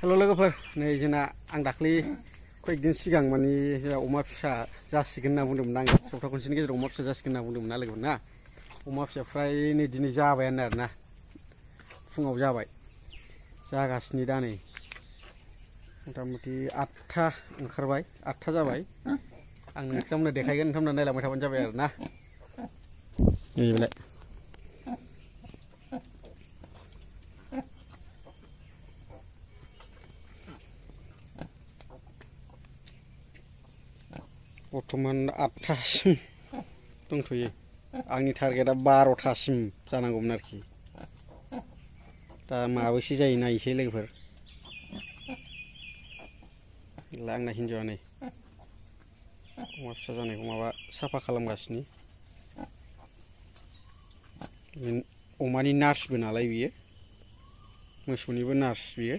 hello' लोगोफोर नै जोंना आं दाख्लै कयेकदिन सिगां माने अमा फिसा जासिगोन होनना बुंदोंमोन आङो सप्ता खनसेनि गेजेराव अमा फिसा जासिगोन होनना बुंदोंमोन ना लोगोफोर ना अमा फिसा फ्राय नै दिनै जाबायानो आरोना फुङाव जाबाय जागासिनो दा नै मथा मथि 8था ओंखारबाय 8था जाबाय आं नोंथांमोननो देखायगोन नोंथांमोनहा नायलांबाय थाबानो जाबाय आरोना नैबेलाय बर्थमान 8थासिम दंथ'यो आंनि टारगेटआ 12थासिम जानांगौमोन आरोखि दा माबैसे जायो नायनोसै लोगोफोर आंना हिन्जावआ नै अमा फिसा जानायखौ माबा साफा खालामगासिनो अमानि नार्सबो नालाय बियो मोसौनिबो नार्स बियो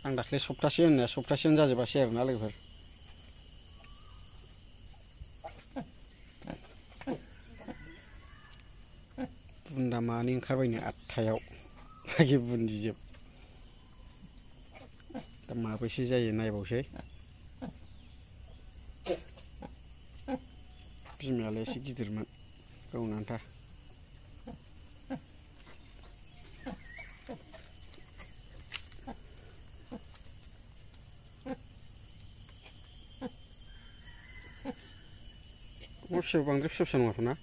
आं दाख्लै सप्तासे होननाया सप्तासेयानो जाजोबासै आरोना लोगोफोर बुन्दा मानै ओंखारबायनो 8थायाव बाखि बुन्दिजोब दा माबैसे जायो नायबावसै बिमायालाय एसे गिदिरमोन गावनो आन्था अमा फिसायाव बांद्राय फिसा फिसा नङाथ' ना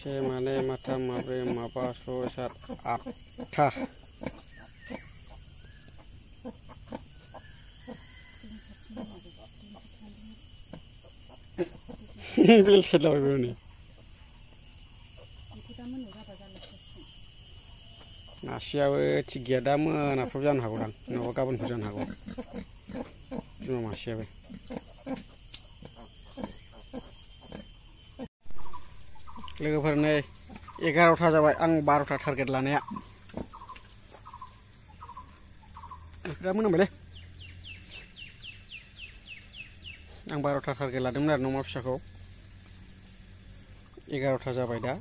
से माने माथाम माब्रै माबा 6 7 8था बेलथेलाबायबो नै मासेयाबो थिग गैया दा मोनाफ्राव जानो हागौदां नङाबा गाबोनफोर जानो हागौ बिमा मासेयाबो लोगोफोर नै 11था जाबाय आं 12था टारगेट लानाया दा मोनामबायलै आं 12था टारगेट लादोंमोन आरो अमा फिसाखौ 11था जाबाय दा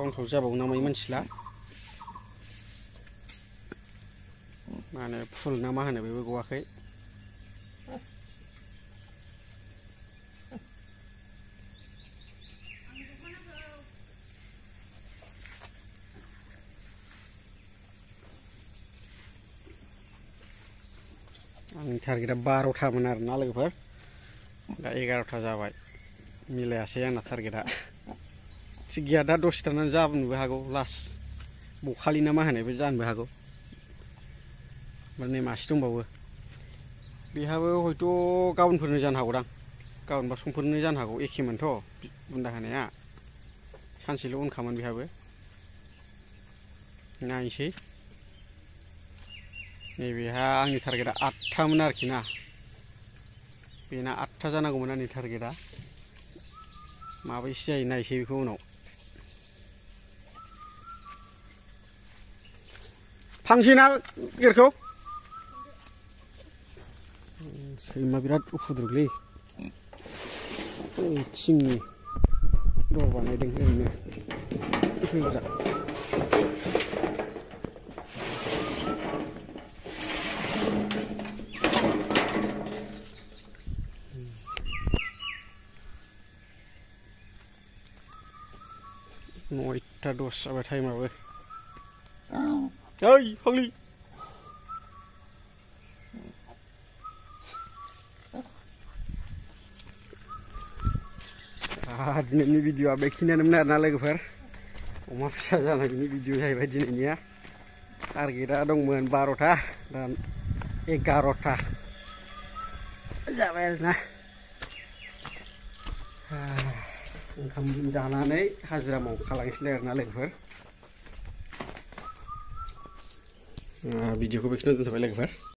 उनफ्राव जाबावो ना मायो मिथिला माने फुल ना मा होनो बेबो गवाखै आंनि टारगेटआ 12थामोन आरोना लोगोफोर दा 11था जाबाय मिलायासै आंना टारगेटआ थिग गैया दा दसे थानानै जानोबो हागौ लास्ट बखालि ना मा होनो बे जानोबो हागौ माने मासे दंबावो बेहाबो हयथ' गाबोनफोरनो जानो हागौदां गाबोन बा समफोरनो जानो हागौ एखेमोनथ' बुन्दा होनाया सानसेल' उनखामोन बेहाबो नायनोसै नैबेहा आंनि टारगेटआ 8थामोन आरोखि ना बेना 8था जानांगौमोन आंनि टारगेटआ माबैसे जायो नायसै बेखौ उनाव फांसेना गिदिरखौ सैमा बिराद उफुद्रुगलै थिंनि दर बानायदों ओरैनो गोजा 9टा 10 जाबाय टाइमाबो ओइ फाग्लि दिनैनि भिडिअआ बेखिनियानोमोन आरोना लोगोफोर अमा फिसा जानायनि भिडिअ जाहैबाय दिनैनिया टारगेटआ दंमोन 12था दा 11था जाबाय आरोना ओंखाम जानानै हाजिरा मावखालांसैलाय आरोना लोगोफोर भिडिअखौ बेखिनियाव दोनथ'बाय लोगोफोर